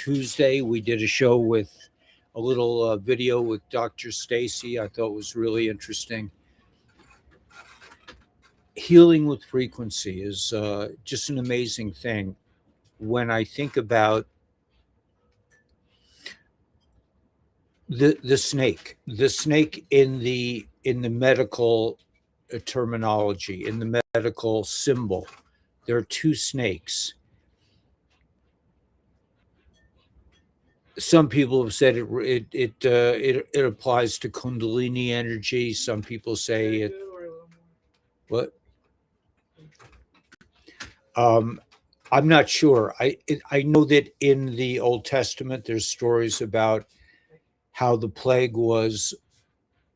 Tuesday, we did a show with a little video with Dr. Stacy. I thought was really interesting. Healing with frequency is just an amazing thing. When I think about the snake in the medical terminology, in the medical symbol, there are two snakes. Some people have said it applies to Kundalini energy. Some people say it. What? I'm not sure. I know that in the Old Testament, there's stories about how the plague was.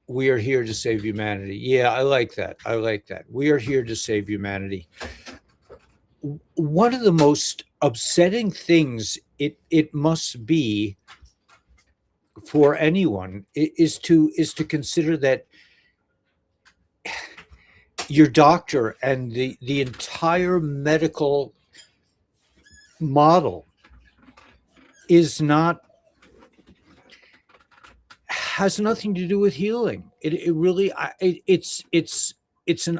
We are here to save humanity. Yeah, I like that. I like that. We are here to save humanity. One of the most upsetting things it must be for anyone is to consider that your doctor and the entire medical model has nothing to do with healing. It really it's an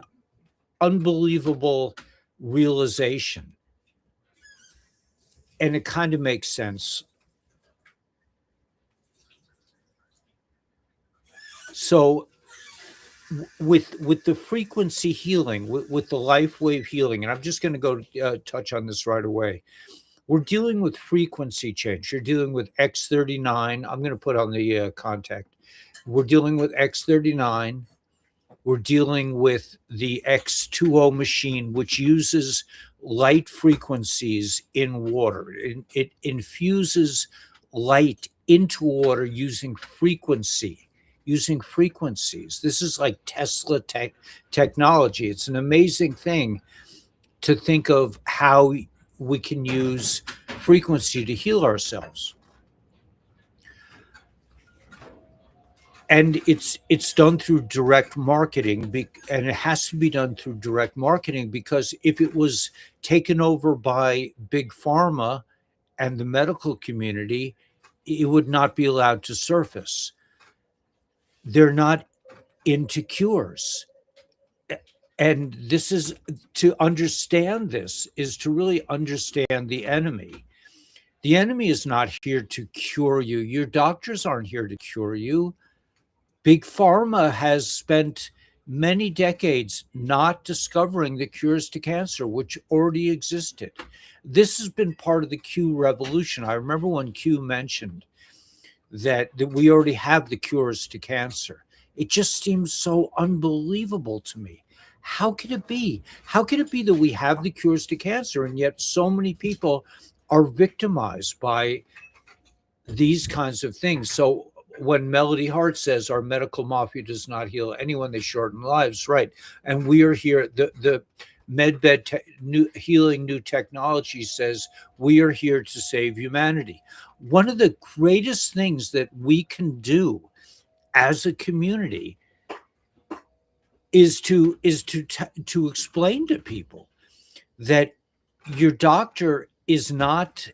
unbelievable realization, and it kind of makes sense. So with the frequency healing, with the life wave healing, and I'm just going to go touch on this right away. We're dealing with frequency change. You're dealing with X39. I'm going to put on the contact. We're dealing with X39. We're dealing with the X20 machine, which uses light frequencies in water. It infuses light into water using frequencies. This is like Tesla technology. It's an amazing thing to think of how we can use frequency to heal ourselves. And it's done through direct marketing, and it has to be done through direct marketing, because if it was taken over by big pharma and the medical community, it would not be allowed to surface. They're not into cures. And this is to understand this is to really understand the enemy. The enemy is not here to cure you. Your doctors aren't here to cure you. Big pharma has spent many decades not discovering the cures to cancer, which already existed. This has been part of the Q revolution. I remember when Q mentioned that we already have the cures to cancer. It just seems so unbelievable to me. How can it be? How can it be that we have the cures to cancer, and yet so many people are victimized by these kinds of things? So when Melody Hart says our medical mafia does not heal anyone, they shorten lives, right? And we are here. The MedBed Healing New Technology says we are here to save humanity. One of the greatest things that we can do as a community is to explain to people that your doctor is not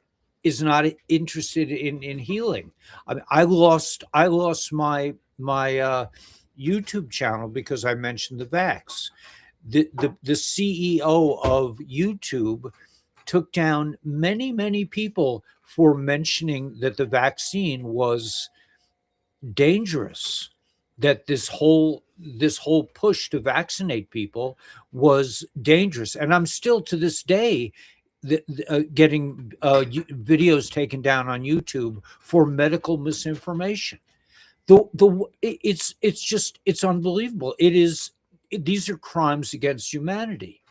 interested in healing. I mean, I lost my YouTube channel because I mentioned the vax. The CEO of YouTube took down many people for mentioning that the vaccine was dangerous, that this whole push to vaccinate people was dangerous. And I'm still to this day getting videos taken down on YouTube for medical misinformation. It's unbelievable. These are crimes against humanity.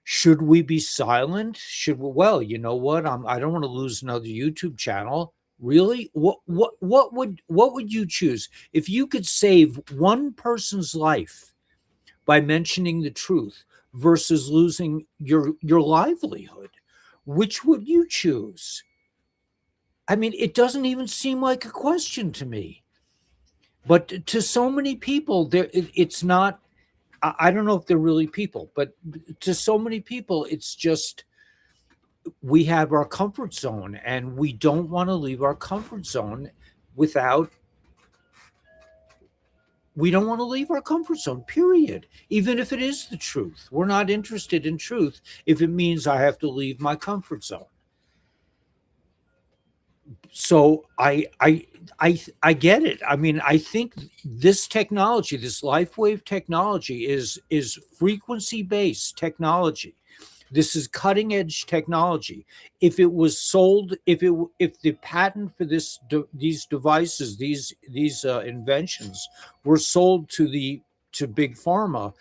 Should we be silent? Well, you know what? I don't want to lose another YouTube channel. Really? What would you choose if you could save one person's life by mentioning the truth versus losing your livelihood? Which would you choose? I mean, it doesn't even seem like a question to me. But to so many people, it's not. I don't know if they're really people, but to so many people, it's just we have our comfort zone, and we don't want to leave our comfort zone without we don't want to leave our comfort zone, period. Even if it is the truth, we're not interested in truth if it means I have to leave my comfort zone. So I get it. I mean, I think this technology, this life wave technology, is frequency based technology. This is cutting edge technology. If it was sold, if the patent for these devices, these inventions, were sold to big pharma,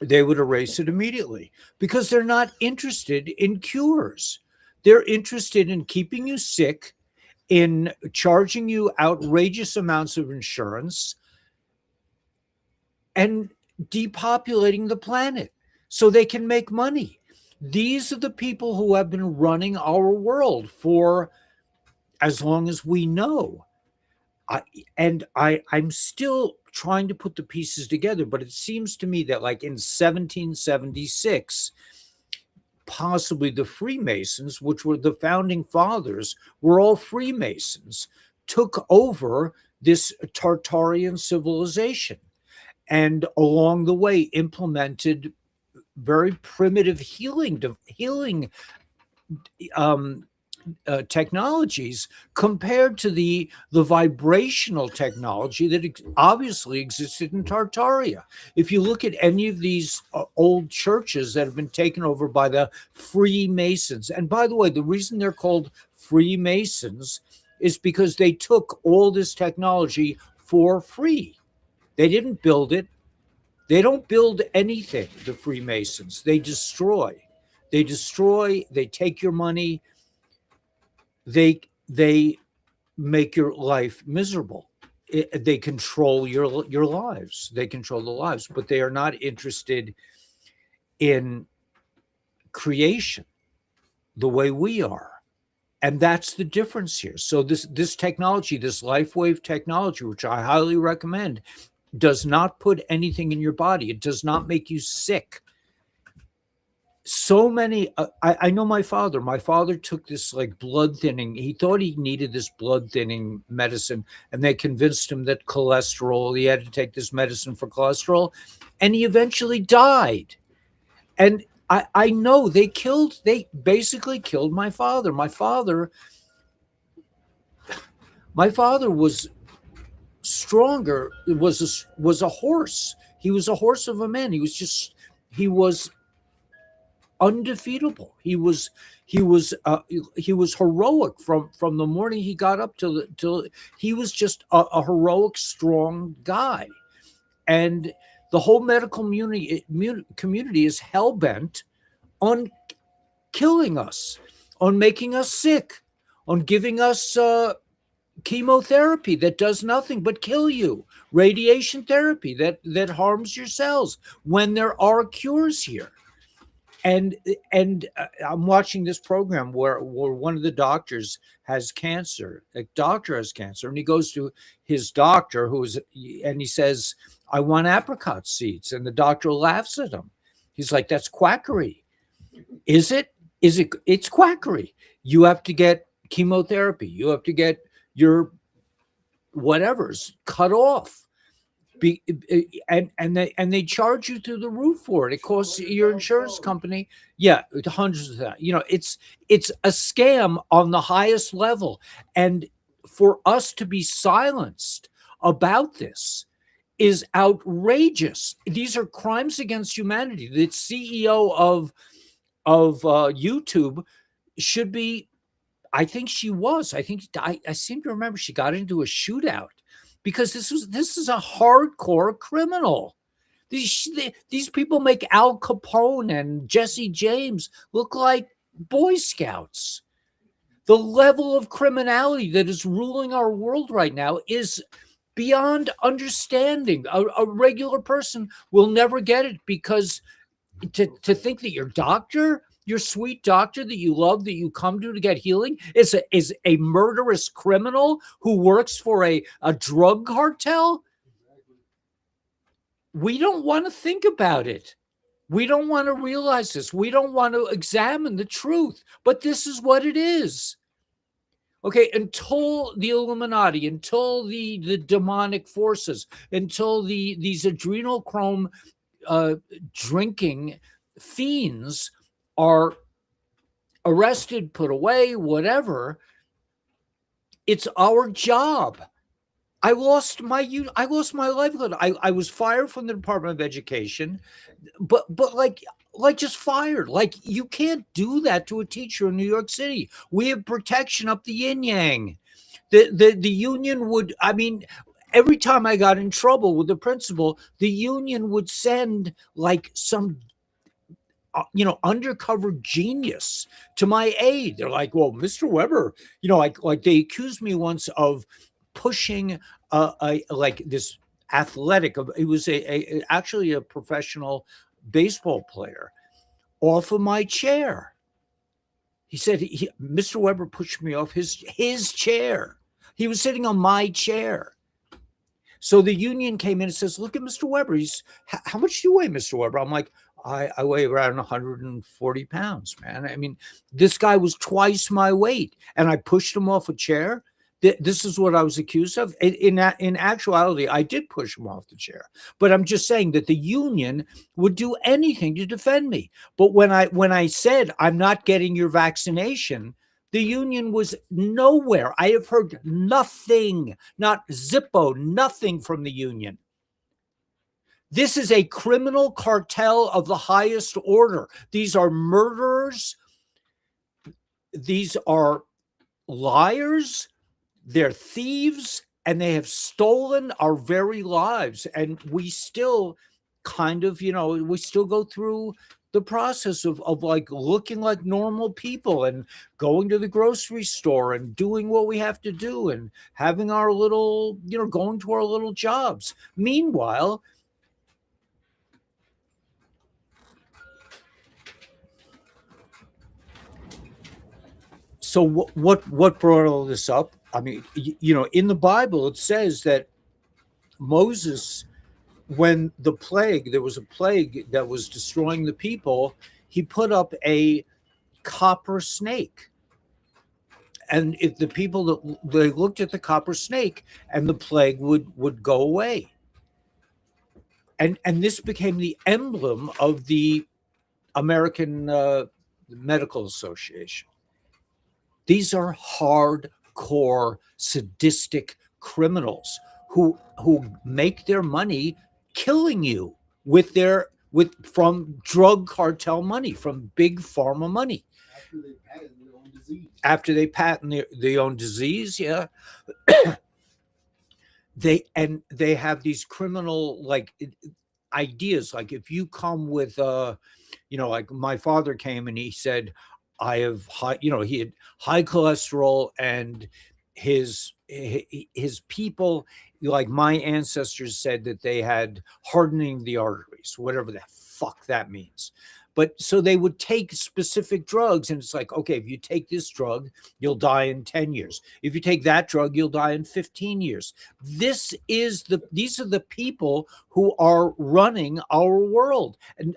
they would erase it immediately, because they're not interested in cures. They're interested in keeping you sick, in charging you outrageous amounts of insurance, and depopulating the planet so they can make money. These are the people who have been running our world for as long as we know. I'm still trying to put the pieces together, but it seems to me that, like, in 1776, possibly the Freemasons, which were the founding fathers, were all Freemasons, took over this Tartarian civilization, and along the way implemented very primitive healing technologies, compared to the vibrational technology that obviously existed in Tartaria. If you look at any of these old churches that have been taken over by the Freemasons, and by the way, the reason they're called Freemasons is because they took all this technology for free. They didn't build it. They don't build anything, the Freemasons. They destroy. They take your money. They make your life miserable. They control your lives. They control the lives, but they are not interested in creation the way we are. And that's the difference here. So this technology, this life wave technology, which I highly recommend, does not put anything in your body. It does not make you sick. So many, I know my father took this, like, blood thinning. He thought he needed this blood thinning medicine, and they convinced him that he had to take this medicine for cholesterol, and he eventually died. And I know they basically killed my father. My father was stronger. It was a horse. He was a horse of a man. He was undefeatable. He was heroic from the morning he got up till he was just a heroic, strong guy. And the whole medical community is hell bent on killing us, on making us sick, on giving us chemotherapy that does nothing but kill you, radiation therapy that harms your cells, when there are cures here. And I'm watching this program where one of the doctors has cancer. A doctor has cancer, and he goes to his doctor, and he says, "I want apricot seeds," and the doctor laughs at him. He's like, "That's quackery." Is it? It's quackery. You have to get chemotherapy. You have to get your whatever's cut off. And they charge you through the roof for it. It costs your insurance company, hundreds of that. It's a scam on the highest level. And for us to be silenced about this is outrageous. These are crimes against humanity. The CEO of YouTube should be, I think she was. I seem to remember she got into a shootout, because this is a hardcore criminal. These people make Al Capone and Jesse James look like Boy Scouts. The level of criminality that is ruling our world right now is beyond understanding. A regular person will never get it, because to think that your sweet doctor that you love, that you come to get healing, is a murderous criminal who works for a drug cartel. We don't want to think about it. We don't want to realize this. We don't want to examine the truth, but this is what it is. Okay, until the Illuminati, until the demonic forces, until these adrenochrome drinking fiends are arrested, put away, whatever, it's our job. I lost my livelihood. I was fired from the Department of Education, but like just fired. Like, you can't do that to a teacher in New York City. We have protection up the yin yang. The union would, I mean, every time I got in trouble with the principal, the union would send like some undercover genius to my aid. They're like, well, Mr. Weber, like they accused me once of pushing like this athletic, it was actually a professional baseball player, off of my chair. He said Mr. Weber pushed me off his chair. He was sitting on my chair. So the union came in and says, look at Mr. Weber. How much do you weigh, Mr. Weber? I'm like, I weigh around 140 pounds, man. I mean, this guy was twice my weight, and I pushed him off a chair. This is what I was accused of. In actuality, I did push him off the chair. But I'm just saying that the union would do anything to defend me. But when I said, I'm not getting your vaccination, the union was nowhere. I have heard nothing, not Zippo, nothing from the union. This is a criminal cartel of the highest order. These are murderers. These are liars. They're thieves, and they have stolen our very lives. And we still we still go through the process of like looking like normal people and going to the grocery store and doing what we have to do and having our little, going to our little jobs. Meanwhile, so what brought all this up? I mean, in the Bible, it says that Moses, when there was a plague that was destroying the people, he put up a copper snake. And if the people, they looked at the copper snake, and the plague would go away. And this became the emblem of the American Medical Association. These are hardcore, sadistic criminals who make their money killing you from drug cartel money, from big pharma money. After they patent their own disease, yeah. They have these criminal like ideas. Like, if you come with like my father came and he said, I have high, he had high cholesterol, and his people, like my ancestors, said that they had hardening the arteries, whatever the fuck that means. But so they would take specific drugs, and it's like, okay, if you take this drug, you'll die in 10 years. If you take that drug, you'll die in 15 years. These are the people who are running our world, and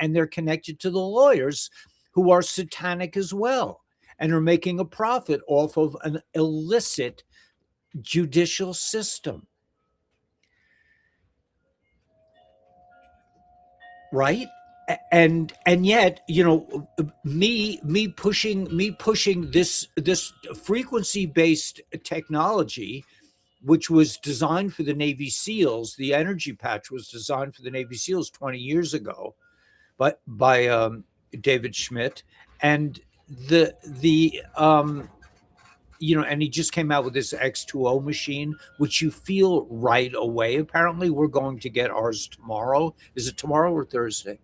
they're connected to the lawyers who are satanic as well, and are making a profit off of an illicit judicial system. Right? And yet, me pushing this frequency based technology, which was designed for the Navy SEALs. The energy patch was designed for the Navy SEALs 20 years ago, but by David Schmidt, and and he just came out with this X2O machine, which you feel right away. Apparently, we're going to get ours tomorrow. Is it tomorrow or Thursday?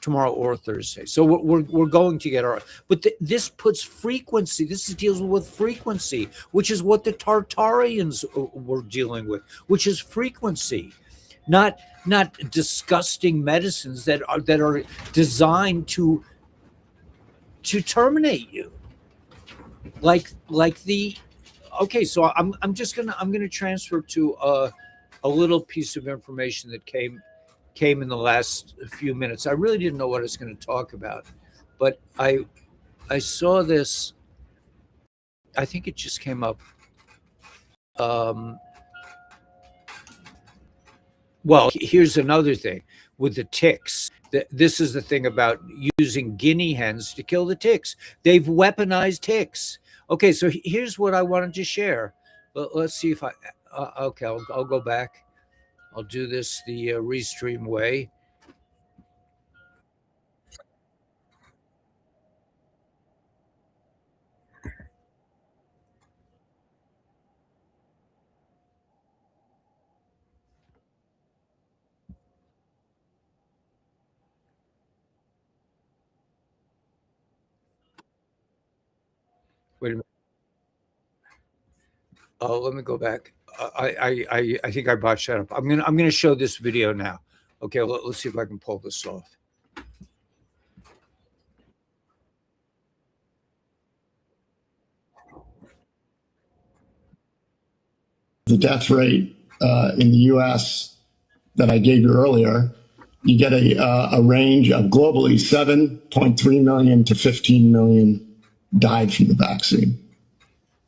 Tomorrow or Thursday. So we're going to get our, but this puts frequency. This deals with frequency, which is what the Tartarians were dealing with, which is frequency, not disgusting medicines that are designed to terminate you. Like the, okay, so I'm gonna transfer to a little piece of information that came came in the last few minutes. I really didn't know what I was going to talk about, but I saw this. I think it just came up. Um, well, here's another thing with the ticks. This is the thing about using guinea hens to kill the ticks. They've weaponized ticks. Okay, so here's what I wanted to share. Let's see if I. Okay, I'll go back. I'll do this the restream way. Wait a minute. Oh, let me go back. I think I botched that up. I'm gonna show this video now. Okay, let's see if I can pull this off. The death rate in the U.S. that I gave you earlier, you get a range of globally 7.3 million to 15 million died from the vaccine,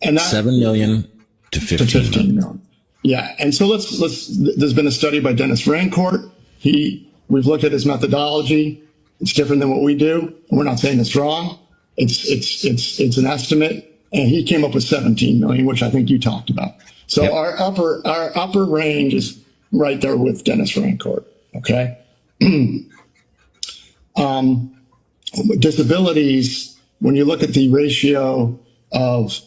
and that 7 million to 15 million. Yeah, and so let's. There's been a study by Dennis Rancourt. We've looked at his methodology. It's different than what we do. We're not saying it's wrong. It's an estimate, and he came up with 17 million, which I think you talked about. So Yep. our upper range is right there with Dennis Rancourt. Okay. Disabilities. When you look at the ratio of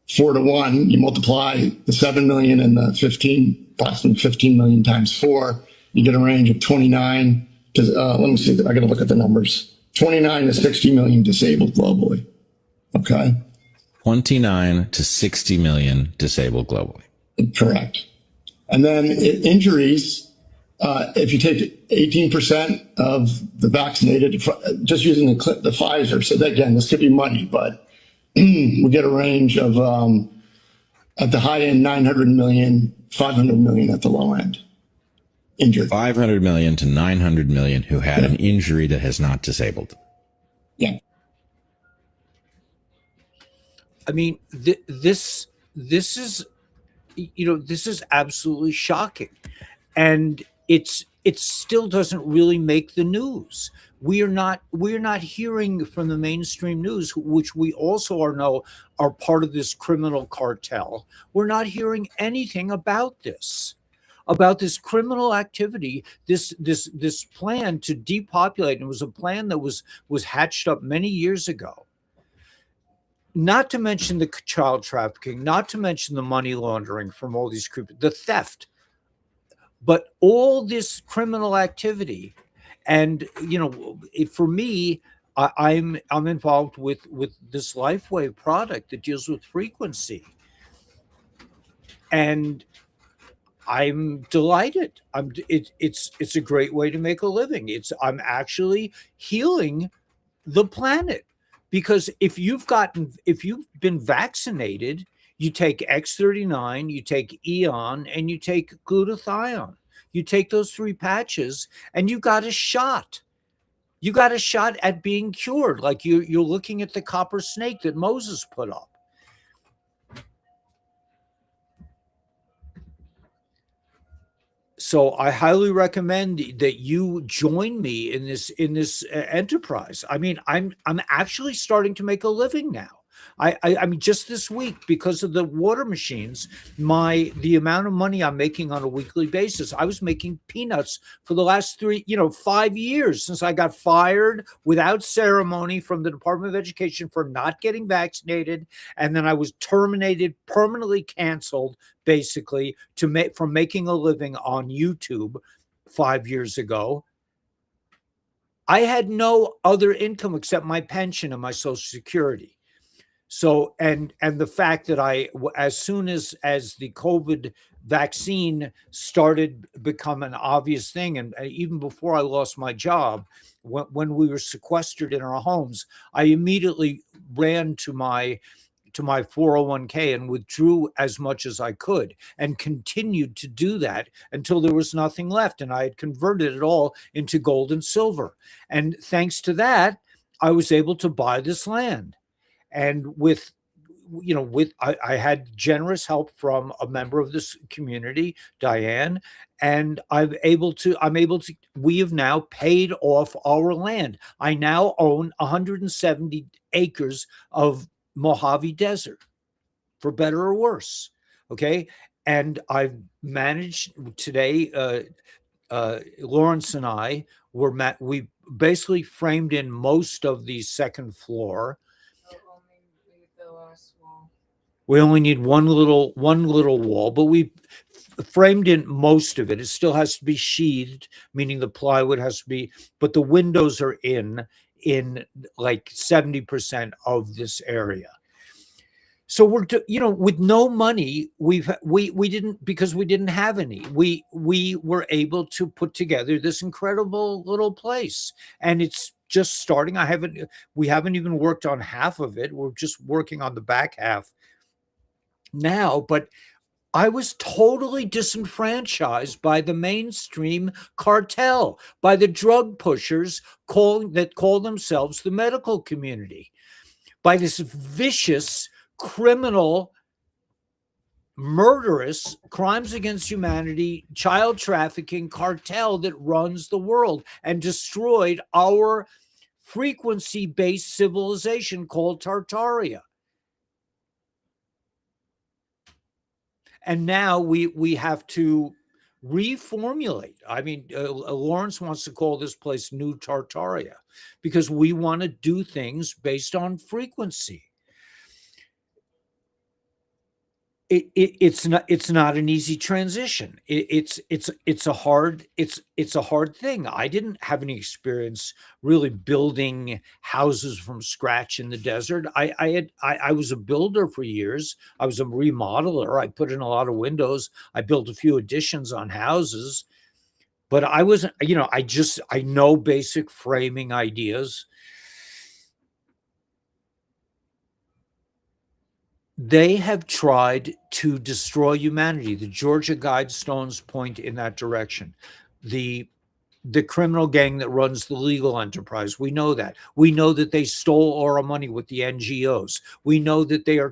4-to-1, you multiply the 7 million and the approximately 15 million times 4, you get a range of 29 to, let me see, I got to look at the numbers, 29 to 60 million disabled globally. Okay. 29 to 60 million disabled globally. Correct. And then injuries, if you take 18% of the vaccinated, just using the Pfizer, so that, again, this could be money, but we get a range of, at the high end, 900 million, 500 million at the low end, injured. 500 million to 900 million who had an injury that has not disabled. Yeah. I mean, this is, this is absolutely shocking, and it still doesn't really make the news. We're not hearing from the mainstream news, which we also are part of this criminal cartel. We're not hearing anything about this criminal activity, this plan to depopulate. And it was a plan that was hatched up many years ago. Not to mention the child trafficking, not to mention the money laundering from all these the theft, but all this criminal activity. And for me, I'm involved with this LifeWave product that deals with frequency, and I'm delighted. It's a great way to make a living. I'm actually healing the planet, because if you've been vaccinated, you take X39, you take Eon, and you take glutathione. You take those 3 patches, and you got a shot. You got a shot at being cured, like you're looking at the copper snake that Moses put up. So I highly recommend that you join me in this enterprise. I mean, I'm actually starting to make a living now. I mean, just this week, because of the water machines, the amount of money I'm making on a weekly basis, I was making peanuts for the last 5 years, since I got fired without ceremony from the Department of Education for not getting vaccinated, and then I was terminated, permanently canceled, basically, from making a living on YouTube 5 years ago. I had no other income except my pension and my Social Security. So, and the fact that as soon as the COVID vaccine started become an obvious thing, and even before I lost my job, when we were sequestered in our homes, I immediately ran to to my 401k and withdrew as much as I could and continued to do that until there was nothing left. And I had converted it all into gold and silver. And thanks to that, I was able to buy this land. And I had generous help from a member of this community, Diane, and we have now paid off our land. I now own 170 acres of Mojave Desert, for better or worse. Okay. And I've managed today, Lawrence and I we basically framed in most of the second floor. We only need one little wall, but we framed in most of it. It still has to be sheathed, meaning the plywood has to be, but the windows are in like 70% of this area. So we're, with no money, we didn't, because we didn't have any, we were able to put together this incredible little place, and it's just starting. We haven't even worked on half of it. We're just working on the back half now, but I was totally disenfranchised by the mainstream cartel, by the drug pushers that call themselves the medical community, by this vicious, criminal, murderous, crimes against humanity, child trafficking cartel that runs the world and destroyed our frequency-based civilization called Tartaria. And now we have to reformulate. I mean, Lawrence wants to call this place New Tartaria because we want to do things based on frequency. It's not an easy transition. It's a hard thing. I didn't have any experience really building houses from scratch in the desert. I was a builder for years. I was a remodeler. I put in a lot of windows. I built a few additions on houses, but I wasn't, I know basic framing ideas. They have tried to destroy humanity. The Georgia Guidestones point in that direction. The criminal gang that runs the legal enterprise, we know that. We know that they stole all our money with the NGOs. We know that they are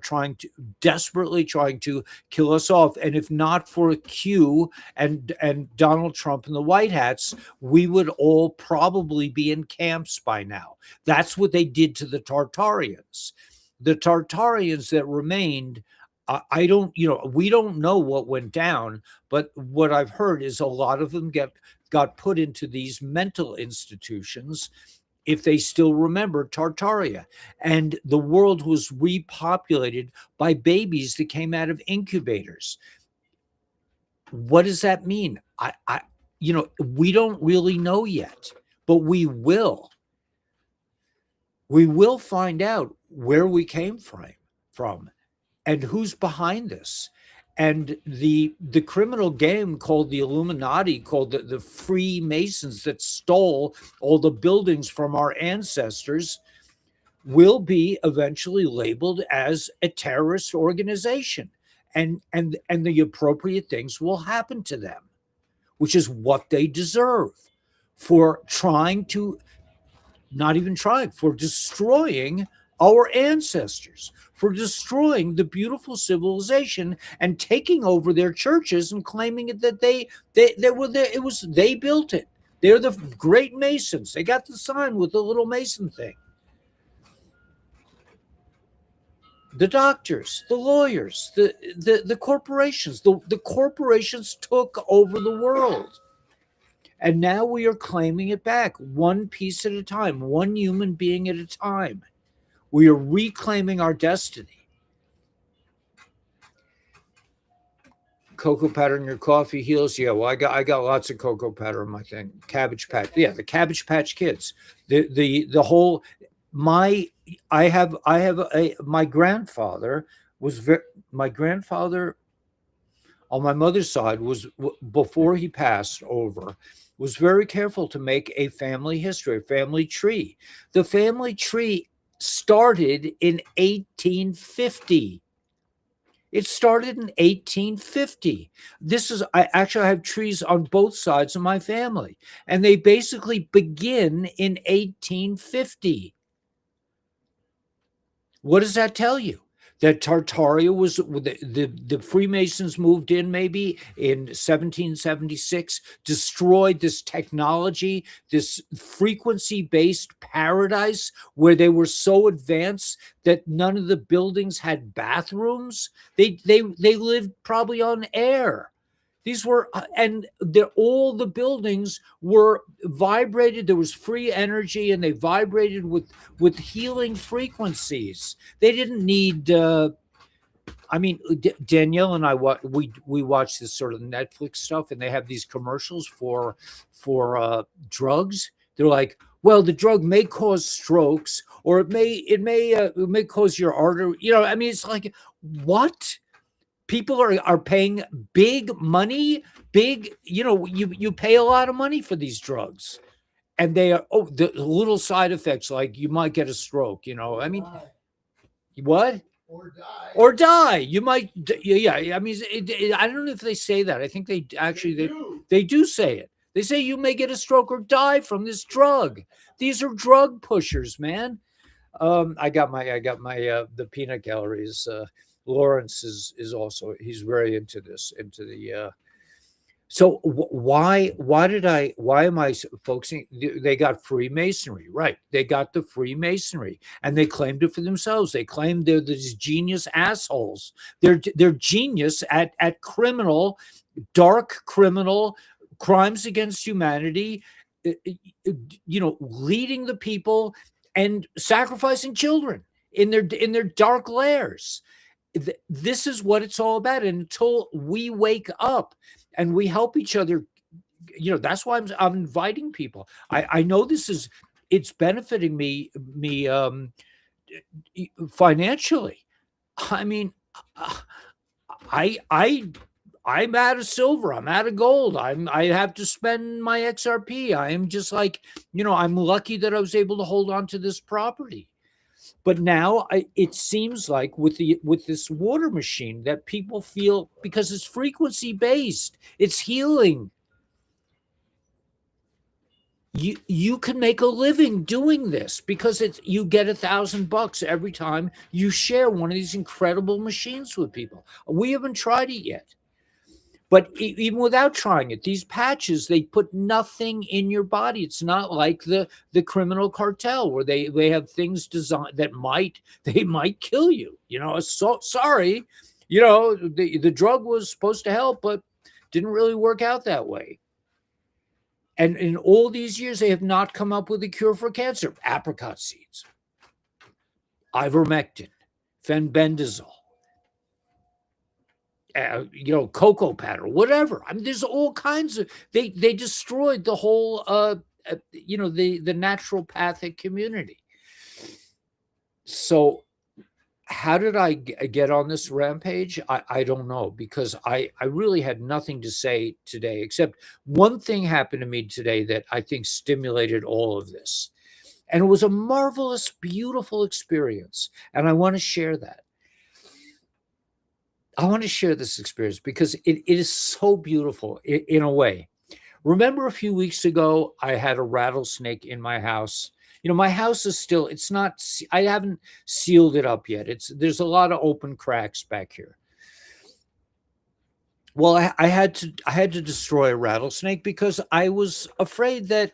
desperately trying to kill us off. And if not for Q and Donald Trump and the White Hats, we would all probably be in camps by now. That's what they did to the Tartarians. The Tartarians that remained, we don't know what went down, but what I've heard is a lot of them got put into these mental institutions, if they still remember Tartaria. And the world was repopulated by babies that came out of incubators. What does that mean? We don't really know yet, but we will. We will find out where we came from and who's behind this. And the criminal game called the Illuminati, called the Freemasons that stole all the buildings from our ancestors, will be eventually labeled as a terrorist organization. And the appropriate things will happen to them, which is what they deserve for for destroying our ancestors, for destroying the beautiful civilization and taking over their churches and claiming that they were there. They built it. They're the great Masons. They got the sign with the little Mason thing. The doctors, the lawyers, the corporations, the corporations took over the world. And now we are claiming it back, one piece at a time, one human being at a time. We are reclaiming our destiny. Cocoa powder in your coffee heals. Yeah, well, I got lots of cocoa powder in my thing. Cabbage Patch. Yeah, the Cabbage Patch Kids. My grandfather on my mother's side was, before he passed over, was very careful to make a family history, a family tree. The family tree started in 1850. It started in 1850. I actually have trees on both sides of my family, and they basically begin in 1850. What does that tell you? That Tartaria was the Freemasons moved in maybe in 1776, destroyed this technology, this frequency-based paradise where they were so advanced that none of the buildings had bathrooms. They lived probably on air. These were, and all the buildings were vibrated. There was free energy, and they vibrated with healing frequencies. They didn't need. I mean, Danielle and I, we watch this sort of Netflix stuff, and they have these commercials for drugs. They're like, well, the drug may cause strokes, or it may cause your artery. I mean, it's like, what? People are paying big money, you pay a lot of money for these drugs, and they are the little side effects, like you might get a stroke. I mean, what? Or die. You might, yeah. I mean, I don't know if they say that. I think they actually they do say it. They say you may get a stroke or die from this drug. These are drug pushers, man. I got my the peanut galleries. Lawrence is also, he's very into this, into the so why am I focusing? They got Freemasonry, right? They got the Freemasonry, and they claimed it for themselves. They claimed they're these genius assholes. They're genius at dark criminal crimes against humanity, leading the people and sacrificing children in their dark lairs. This is what it's all about. And until we wake up and we help each other, that's why I'm inviting people. I know it's benefiting me financially. I mean, I'm out of silver. I'm out of gold. I have to spend my XRP. I am just like, I'm lucky that I was able to hold on to this property. But now it seems like with this water machine that people feel, because it's frequency based, it's healing. You can make a living doing this because you get $1,000 every time you share one of these incredible machines with people. We haven't tried it yet. But even without trying it, these patches, they put nothing in your body. It's not like the criminal cartel where they have things designed that might kill you. So sorry, the drug was supposed to help, but didn't really work out that way. And in all these years, they have not come up with a cure for cancer. Apricot seeds, ivermectin, fenbendazole. Cocoa powder, whatever. I mean, there's all kinds of, they destroyed the whole, the naturopathic community. So how did I get on this rampage? I don't know, because I really had nothing to say today, except one thing happened to me today that I think stimulated all of this. And it was a marvelous, beautiful experience. And I want to share that. I want to share this experience because it is so beautiful in a way. Remember a few weeks ago, I had a rattlesnake in my house. My house is still, I haven't sealed it up yet. There's a lot of open cracks back here. Well, I had to destroy a rattlesnake because I was afraid that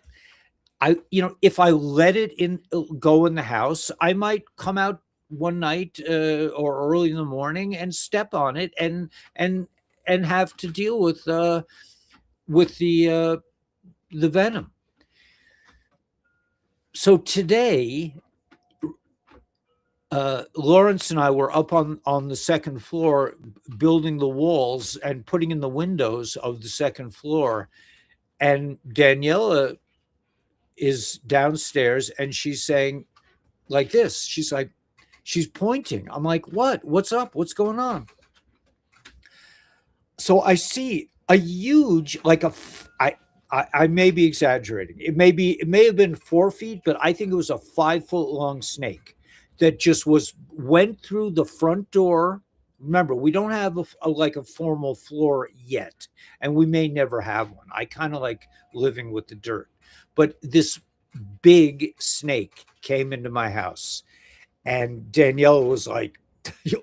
if I let it go in the house, I might come out one night or early in the morning and step on it and have to deal with the venom. So today, Lawrence and I were up on the second floor building the walls and putting in the windows of the second floor, and Daniela is downstairs and she's saying like this. She's pointing. I'm like, what's up? What's going on? So I see a huge, I may be exaggerating. It may have been 4 feet, but I think it was a 5 foot long snake, that just went through the front door. Remember, we don't have like a formal floor yet, and we may never have one. I kind of like living with the dirt, but this big snake came into my house, and Danielle was like,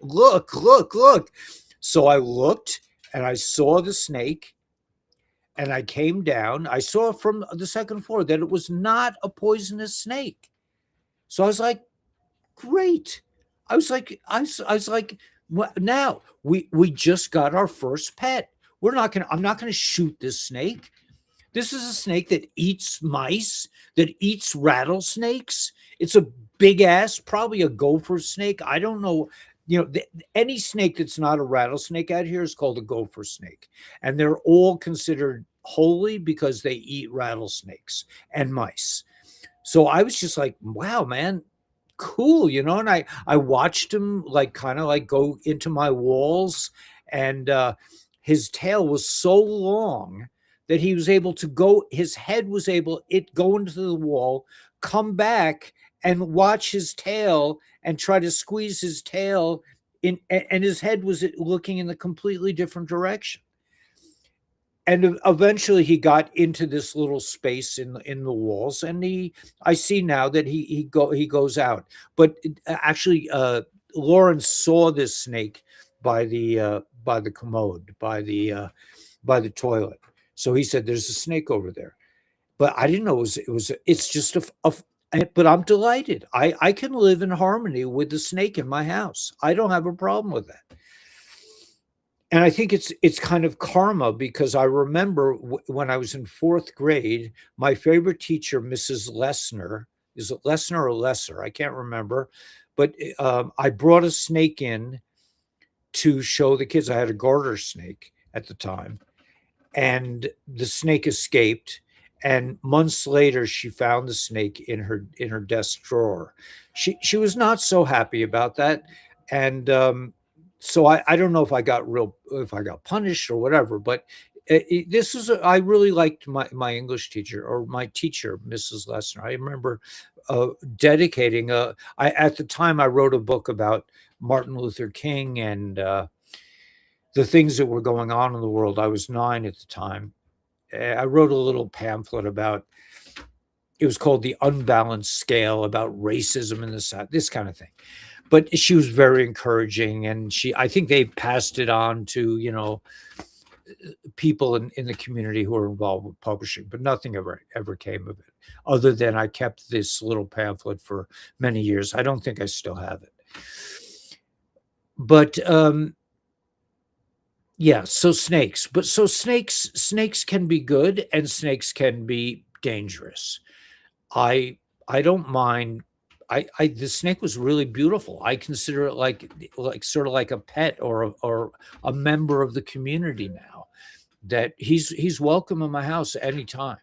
look, look, look. So I looked and I saw the snake, and I came down. I saw from the second floor that it was not a poisonous snake. So I was like, great. I was like, now we just got our first pet. I'm not gonna shoot this snake. This is a snake that eats mice, that eats rattlesnakes. It's a big ass, probably a gopher snake. I don't know. Any snake that's not a rattlesnake out here is called a gopher snake. And they're all considered holy because they eat rattlesnakes and mice. So I was just like, wow, man, cool, and I watched him like kind of like go into my walls, and his tail was so long that he was able to his head was able it go into the wall, come back and watch his tail and try to squeeze his tail in, and his head was looking in a completely different direction. And eventually he got into this little space in the walls, and I see now that he goes out. But actually, Lauren saw this snake by the commode, by the toilet. So he said, "There's a snake over there," but I didn't know it's just but I'm delighted. I can live in harmony with the snake in my house. I don't have a problem with that. And I think it's kind of karma, because I remember when I was in fourth grade, my favorite teacher, Mrs. Lessner, is it Lessner or Lesser? I can't remember, but I brought a snake in to show the kids. I had a garter snake at the time, and the snake escaped. And months later, she found the snake in her desk drawer. She was not so happy about that, and so I don't know if I got punished or whatever, but this is I really liked my English teacher, or my teacher, Mrs. Lessner. I remember dedicating at the time I wrote a book about Martin Luther King and the things that were going on in the world. I was 9 at the time. I wrote a little pamphlet about, it was called The Unbalanced Scale, about racism in the South, this kind of thing. But she was very encouraging, and I think they passed it on to, people in the community who are involved with publishing, but nothing ever came of it, other than I kept this little pamphlet for many years. I don't think I still have it. But yeah, so snakes. But so snakes can be good, and snakes can be dangerous. I don't mind. The snake was really beautiful. I consider it like sort of like a pet, or a member of the community now. That he's welcome in my house anytime.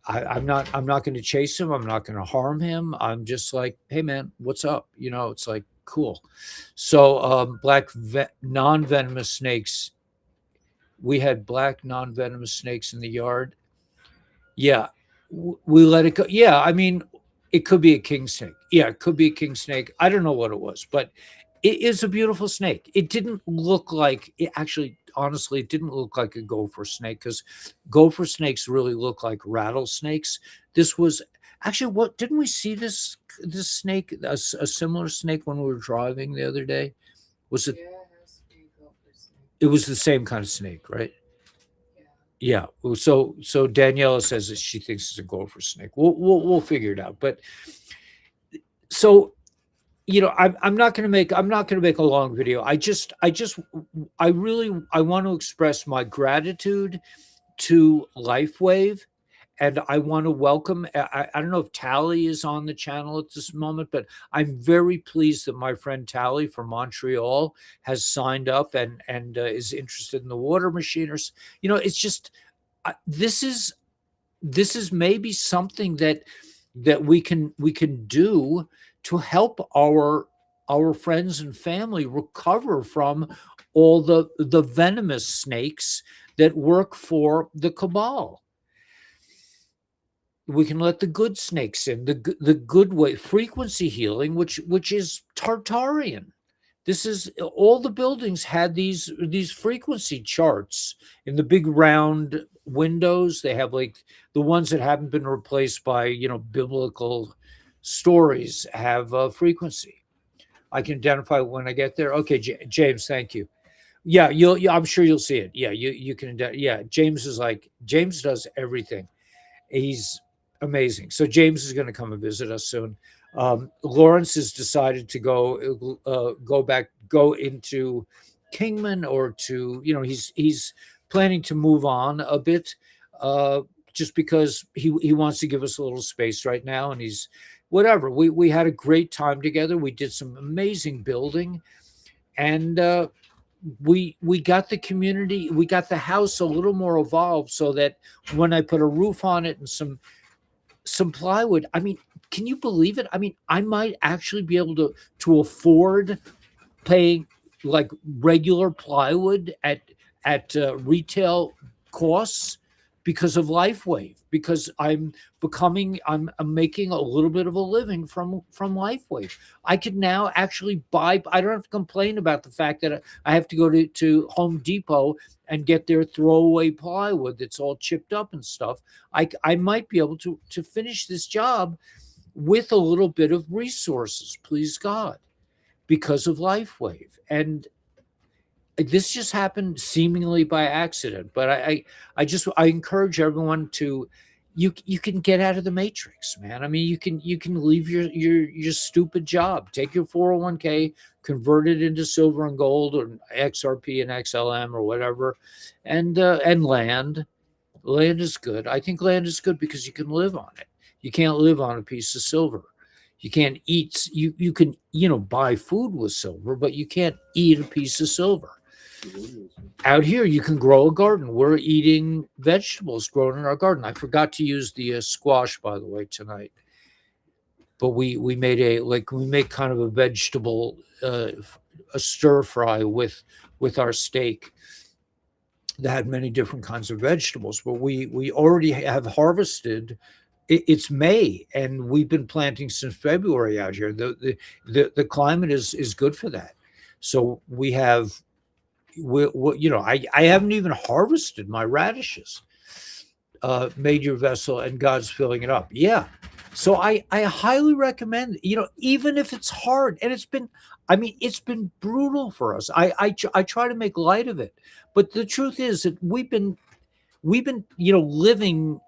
I'm not going to chase him. I'm not going to harm him. I'm just like, hey man, what's up? It's like cool. So non-venomous snakes. We had black non-venomous snakes in the yard. Yeah, we let it go. Yeah, I mean, it could be a king snake. Yeah, it could be a king snake. I don't know what it was, but it is a beautiful snake. It didn't look like it actually, honestly, it didn't look like a gopher snake, because gopher snakes really look like rattlesnakes. This was actually, what didn't we see this snake, a similar snake when we were driving the other day? Was it? Yeah, it has to be a gopher snake. It was the same kind of snake, right? Yeah. Yeah. So Daniela says that she thinks it's a gopher snake. We'll figure it out. But so I'm not going to make a long video. I really want to express my gratitude to LifeWave, and I want to welcome. I don't know if Tally is on the channel at this moment, but I'm very pleased that my friend Tally from Montreal has signed up and is interested in the water machiners. It's just this is maybe something that we can do to help our friends and family recover from all the venomous snakes that work for the cabal. We can let the good snakes in, the good way, frequency healing, which is Tartarian. This is all the buildings had these frequency charts in the big round windows. They have like the ones that haven't been replaced by biblical stories have frequency. I can identify when I get there. Okay, James, thank you. Yeah, I'm sure you'll see it. Yeah, you can. Yeah, James does everything. He's amazing. So James is going to come and visit us soon. Lawrence has decided to go into Kingman, or to he's planning to move on a bit, uh, just because he wants to give us a little space right now, and he's whatever. We had a great time together. We did some amazing building, and we got the community, we got the house a little more evolved, so that when I put a roof on it and some plywood, I mean, can you believe it? I mean, I might actually be able to afford paying like regular plywood at retail costs because of LifeWave, because I'm making a little bit of a living from LifeWave. I could now actually buy. I don't have to complain about the fact that I have to go to Home Depot and get their throwaway plywood that's all chipped up and stuff. I might be able to finish this job with a little bit of resources, please God, because of LifeWave. And this just happened seemingly by accident, but I encourage everyone to, you can get out of the matrix, man. I mean, you can leave your stupid job, take your 401k, convert it into silver and gold, or XRP and XLM or whatever, and land is good. I think land is good because you can live on it. You can't live on a piece of silver. You can't eat. You can buy food with silver, but you can't eat a piece of silver. Out here, you can grow a garden. We're eating vegetables grown in our garden. I forgot to use the squash, by the way, tonight. But we make kind of a vegetable, a stir fry with our steak that had many different kinds of vegetables. But we already have harvested. It's May, and we've been planting since February out here. The climate is good for that. So we have. I haven't even harvested my radishes. Made your vessel, and God's filling it up. Yeah. So I highly recommend, even if it's hard, and it's been brutal for us. I try to make light of it, but the truth is that we've been living,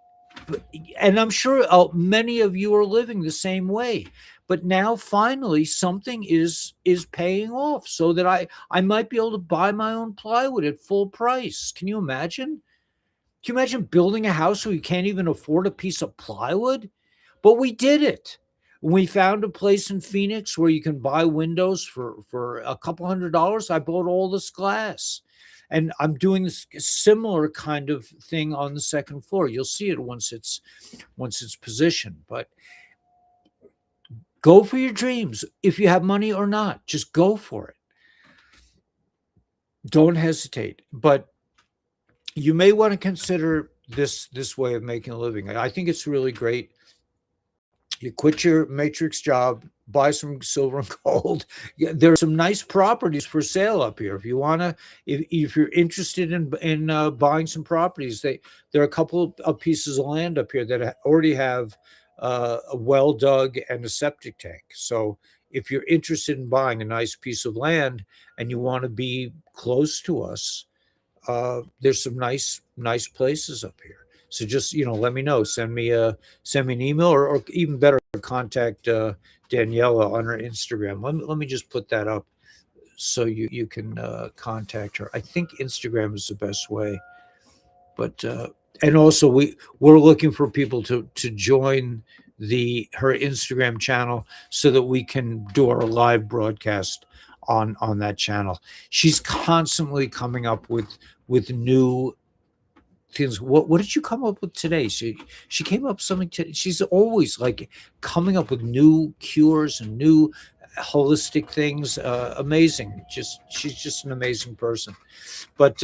and I'm sure many of you are living the same way. But now finally something is paying off, so that I might be able to buy my own plywood at full price. Can you imagine? Can you imagine building a house where you can't even afford a piece of plywood? But we did it. We found a place in Phoenix where you can buy windows for a couple $100s. I bought all this glass. And I'm doing this similar kind of thing on the second floor. You'll see it once it's positioned. But go for your dreams. If you have money or not, just go for it. Don't hesitate. But you may want to consider this way of making a living. I think it's really great. You quit your matrix job, buy some silver and gold. Yeah, there are some nice properties for sale up here. If you want to, if you're interested in buying some properties, there are a couple of pieces of land up here that already have a well dug and a septic tank. So if you're interested in buying a nice piece of land and you want to be close to us, there's some nice places up here. So just let me know. Send me an email, or even better, contact Daniela on her Instagram. Let me just put that up so you can contact her. I think Instagram is the best way. But and also we're looking for people to join her Instagram channel so that we can do our live broadcast on that channel. She's constantly coming up with new things. What did you come up with today? She came up something. She's always like coming up with new cures and new holistic things. Amazing. She's just an amazing person. But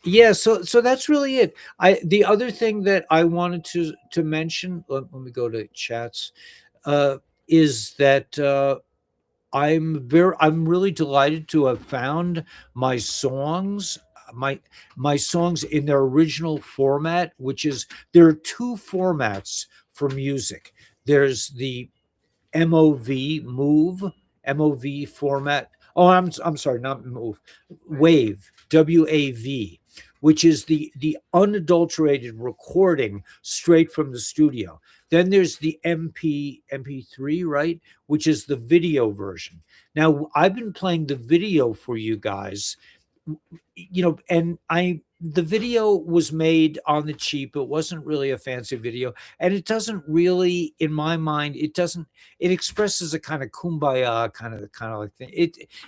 Yeah, so that's really it. The other thing that I wanted to mention, let me go to chats, uh, is that I'm really delighted to have found my songs, my my songs in their original format, which is there are two formats for music. There's the MOV format. Oh, I'm sorry, not move, Right. wave, WAV, which is the unadulterated recording straight from the studio. Then there's the MP3, right, which is the video version. Now I've been playing the video for you guys, and the video was made on the cheap. It wasn't really a fancy video, and it doesn't really, in my mind, it expresses a kind of kumbaya kind of like thing.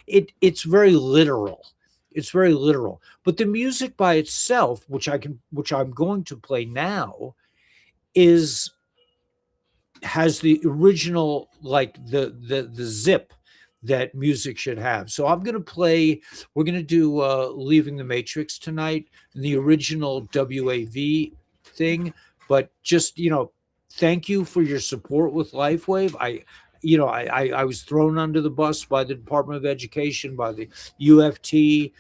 It's very literal. It's very literal. But the music by itself, which I'm going to play now, is has the original, like the zip that music should have. So I'm going to play, we're going to do Leaving the Matrix tonight, the original WAV thing, but just, thank you for your support with LifeWave. I was thrown under the bus by the Department of Education, by the UFT,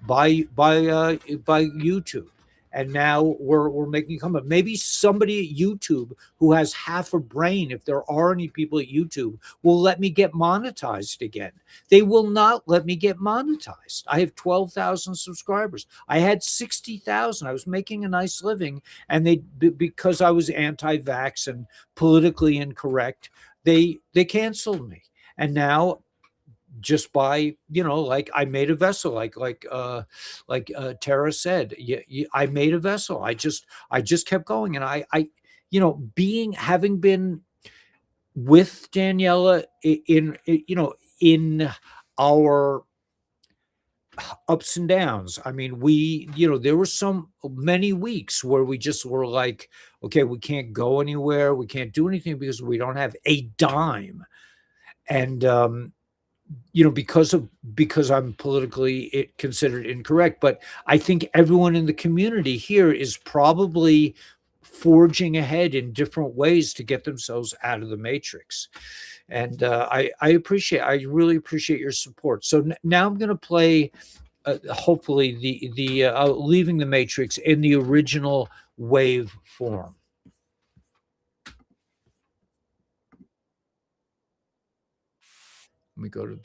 by YouTube, and now we're making a comeback. Maybe somebody at YouTube who has half a brain, if there are any people at YouTube, will let me get monetized again. They will not let me get monetized. I have 12,000 subscribers. I had 60,000. I was making a nice living, and because I was anti-vax and politically incorrect, they canceled me. And now, just by, like, I made a vessel, like Tara said, I made a vessel. I just kept going, and I being having been with Daniela in our ups and downs. I mean, there were many weeks where we just were like, okay, we can't go anywhere, we can't do anything because we don't have a dime. And because I'm politically considered incorrect. But I think everyone in the community here is probably forging ahead in different ways to get themselves out of the matrix. And I really appreciate your support. So now I'm going to play, hopefully, the Leaving the Matrix in the original wave form. Let me go to.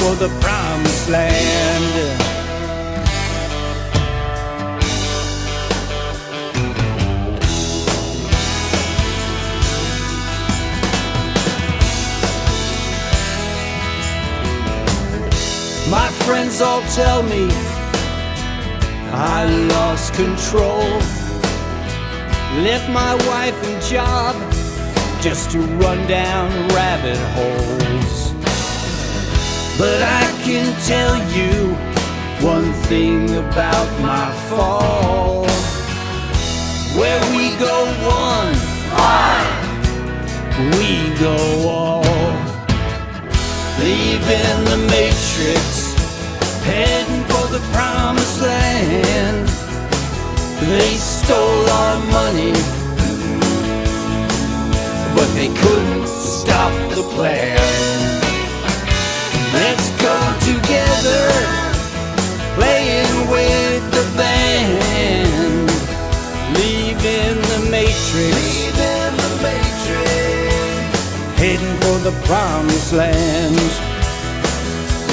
for the promised land. My friends all tell me I lost control, left my wife and job just to run down rabbit holes. But I can tell you one thing about my fall. Where we go one, we go all. Leaving the matrix, heading for the promised land. They stole our money, but they couldn't stop the plan. Let's go together, playing with the band. Leaving the matrix, heading for the promised land.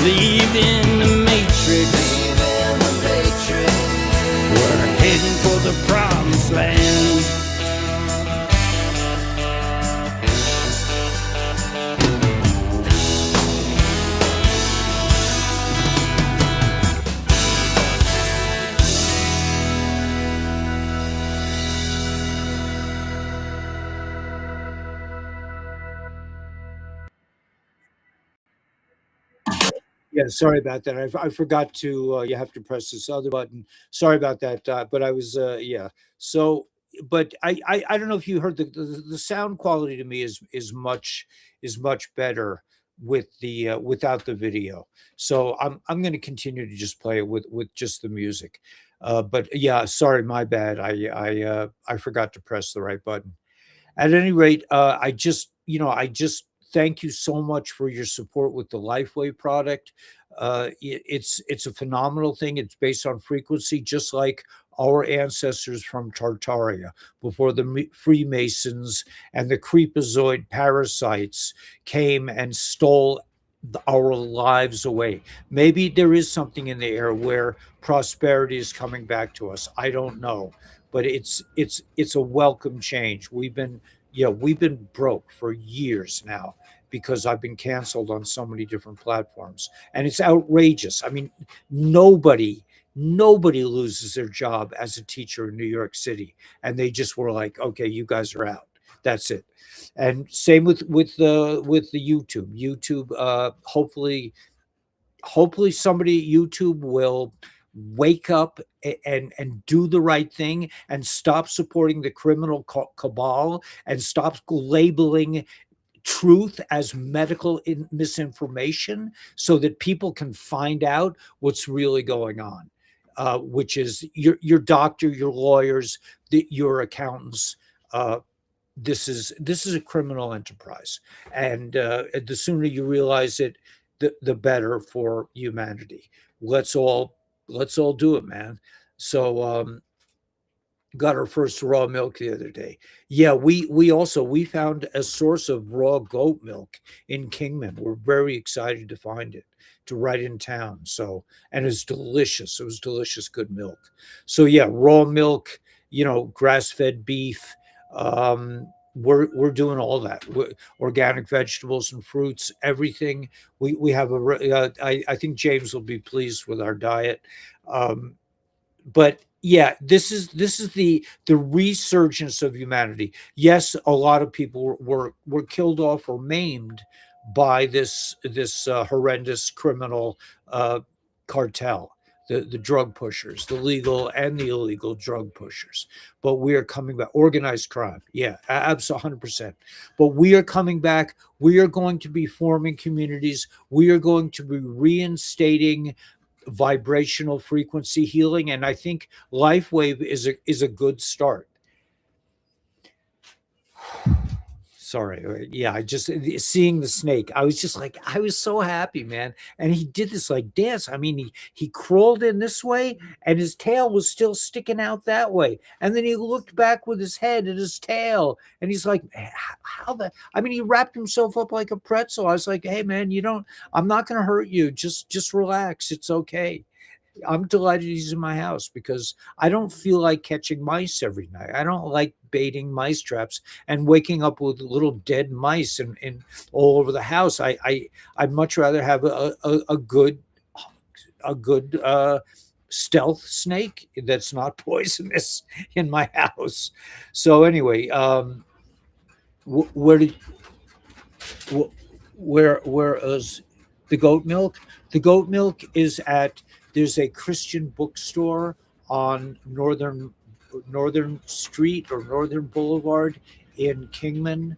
Leaving the matrix, we're heading for the promised land. Yeah, sorry about that. I forgot to. You have to press this other button. Sorry about that. But I was. Yeah. So, but I don't know if you heard the sound quality to me is much better with the without the video. So I'm going to continue to just play it with just the music. But yeah, sorry, my bad. I forgot to press the right button. At any rate, I just thank you so much for your support with the Lifeway product. It's a phenomenal thing. It's based on frequency, just like our ancestors from Tartaria before the Freemasons and the creepazoid parasites came and stole our lives away. Maybe there is something in the air where prosperity is coming back to us. I don't know, but it's a welcome change. We've been broke for years now because I've been canceled on so many different platforms, and it's outrageous. I mean, nobody loses their job as a teacher in New York City, and they just were like, okay, you guys are out. That's it. And same with the YouTube. Hopefully somebody at YouTube will wake up and do the right thing and stop supporting the criminal cabal and stop labeling truth as medical misinformation so that people can find out what's really going on, which is your doctor, your lawyers, your accountants. This is a criminal enterprise, and the sooner you realize it, the better for humanity. Let's all do it, man. So got our first raw milk the other day. Yeah, we found a source of raw goat milk in Kingman. We're very excited to find it, to right in town. So, and it's delicious. It was delicious, good milk. So yeah, raw milk, grass-fed beef. We're doing all that. Organic vegetables and fruits, everything. We have I think James will be pleased with our diet. But yeah, this is the resurgence of humanity. Yes, a lot of people were killed off or maimed by this horrendous criminal cartel, the drug pushers, the legal and the illegal drug pushers. But we are coming back. Organized crime, yeah, absolutely 100%. But we are coming back. We are going to be forming communities. We are going to be reinstating vibrational frequency healing, and I think LifeWave is a good start. Sorry. Yeah, I just seeing the snake. I was just like, I was so happy, man. And he did this like dance. I mean, he crawled in this way, and his tail was still sticking out that way. And then he looked back with his head at his tail, and he's like, how the? I mean, he wrapped himself up like a pretzel. I was like, hey, man, you don't. I'm not going to hurt you. Just relax. It's okay. I'm delighted he's in my house because I don't feel like catching mice every night. I don't like baiting mice traps and waking up with little dead mice and all over the house. I'd much rather have a good stealth snake that's not poisonous in my house. So anyway, where did where is the goat milk? The goat milk is at there's a Christian bookstore on Northern Street or Northern Boulevard in Kingman.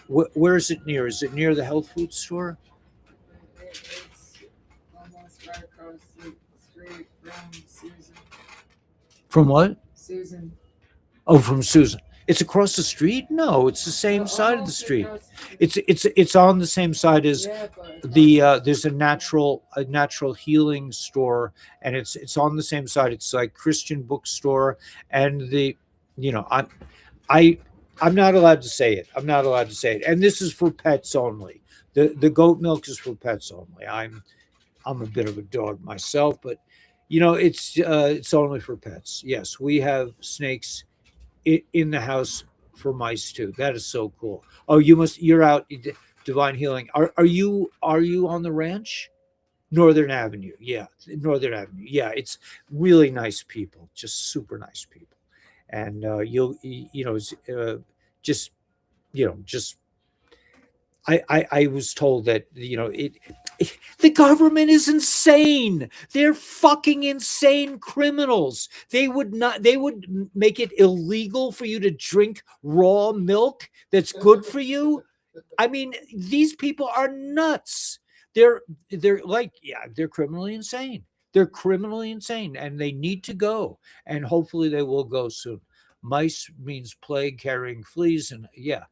Where is it near? Is it near the health food store? It's almost right across the street from Susan. From what? Susan. Oh, from Susan. It's across the street? No, it's the same side of the Almost street. across the street. It's on the same side as Yeah, but there's a natural healing store, and it's on the same side. It's like Christian bookstore, and the you know I I'm not allowed to say it. I'm not allowed to say it. And this is for pets only. The goat milk is for pets only. I'm a bit of a dog myself, but it's only for pets. Yes, we have snakes in the house for mice too. That is so cool. Oh, you're out divine healing. Are you on the ranch? Northern Avenue. Yeah, Northern Avenue. Yeah, it's really nice people, just super nice people. And just just I was told that the government is insane. They're fucking insane criminals. They would make it illegal for you to drink raw milk that's good for you. I mean, these people are nuts. They're they're criminally insane. They're criminally insane, and they need to go. And hopefully they will go soon. Mice means plague carrying fleas, and yeah,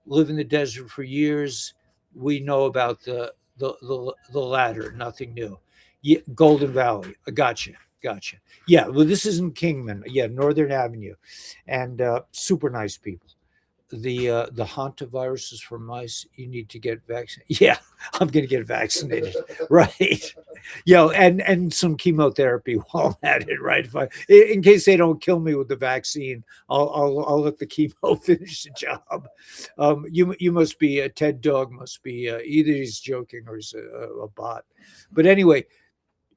live in the desert for years. We know about the latter, nothing new. Yeah, Golden Valley. Gotcha. Yeah, well, this isn't Kingman. Yeah, Northern Avenue, and super nice people. The hantavirus is for mice. You need to get vaccinated. Yeah, I'm gonna get vaccinated. Right. And some chemotherapy while I'm at it, right? If in case they don't kill me with the vaccine, I'll let the chemo finish the job. You must be Ted Dog must be either he's joking or he's a bot. But anyway,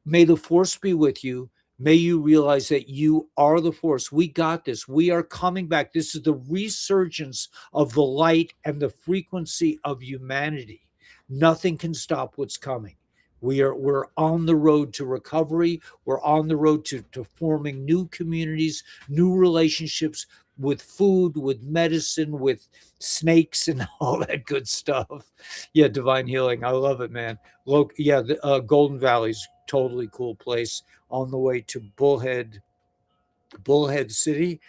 may the force be with you. May you realize that you are the force. We got this. We are coming back. This is the resurgence of the light and the frequency of humanity. Nothing can stop what's coming. We're on the road to recovery. We're on the road to forming new communities, new relationships with food, with medicine, with snakes, and all that good stuff. Yeah, divine healing. I love it, man. Look, yeah, the Golden Valley's totally cool place on the way to Bullhead City.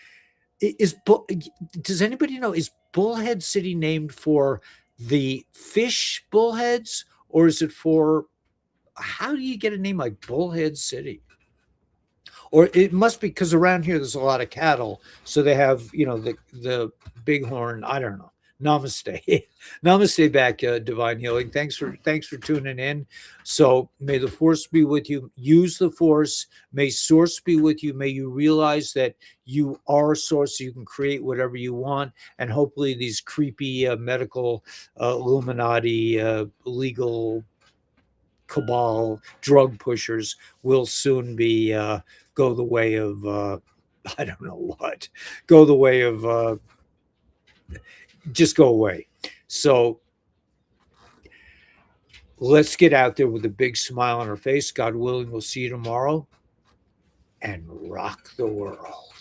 Does anybody know, is Bullhead City named for the fish bullheads, or is it for how do you get a name like Bullhead City? Or it must be because around here there's a lot of cattle, so they have the bighorn. I don't know. Namaste, namaste back, divine healing. Thanks for tuning in. So may the force be with you. Use the force. May source be with you. May you realize that you are source. So you can create whatever you want, and hopefully these creepy medical Illuminati legal cabal drug pushers will soon be go the way of I don't know what, go the way of just go away. So let's get out there with a big smile on our face. God willing, we'll see you tomorrow and rock the world.